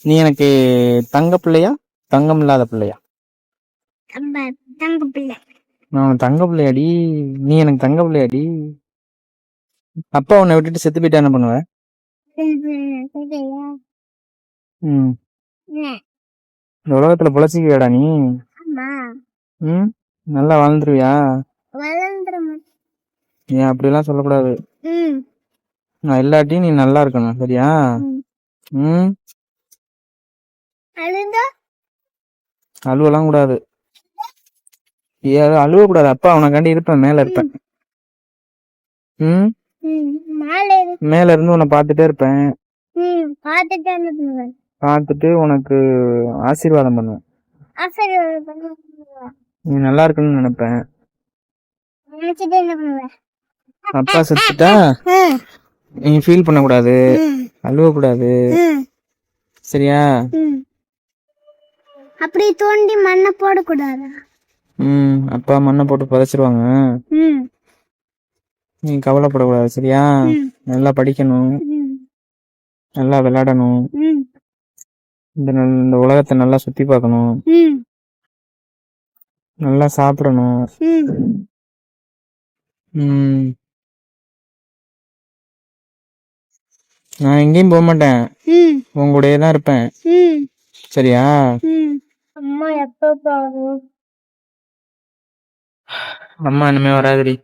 நீ எனக்கு தங்க பிள்ளையா தங்கம் இல்லாத பிள்ளையா? தங்க பிள்ளை. நான் தங்க பிள்ளையாடி. நீ எனக்கு தங்க பிள்ளையாடி. அப்பா உன்னை விட்டுட்டு செத்து போயிட்டா என்ன பண்ணுவ? ம் இந்த உலகத்துல பொழைச்சிக்குவியாடா நீ? ம் நல்லா வாழ்ந்துருவியா? ஏன் அப்படிலாம் சொல்லக்கூடாது. நான் எல்லாட்டையும் நீ நல்லா இருக்கணும், சரியா? ம் அழுவலாம் கூடாது. அழுவ கூடாது. அப்பா உனக்காண்டி இருப்பேன், மேல இருப்பேன். ம் மேல இருந்து உன்னை பாத்துட்டே இருப்பேன். பார்த்துட்டு உனக்கு ஆசீர்வாதம் பண்ணுவேன். நீ நல்லா இருக்கணும்னு நினைப்பேன். அப்பா செத்துட்டா நீ ஃபீல் பண்ணக்கூடாது, அழுவ கூடாது, சரியா? அப்படி தோண்டி மண்ணை போடக்கூடாது. அப்பா மண்ணை போட்டு புதைச்சிருவாங்க. நீ கவலைப்படக்கூடாது, சரியா? நல்லா படிக்கணும், நல்லா விளையாடணும், இந்த உலகத்தை நல்லா சுத்தி பார்க்கணும், நல்லா சாப்பிடணும். நான் எங்கேயும் போக மாட்டேன், உன் கூடயே தான் இருப்பேன், சரியா? அம்மா எப்ப போகும்? அம்மா இனிமே வராதுடி.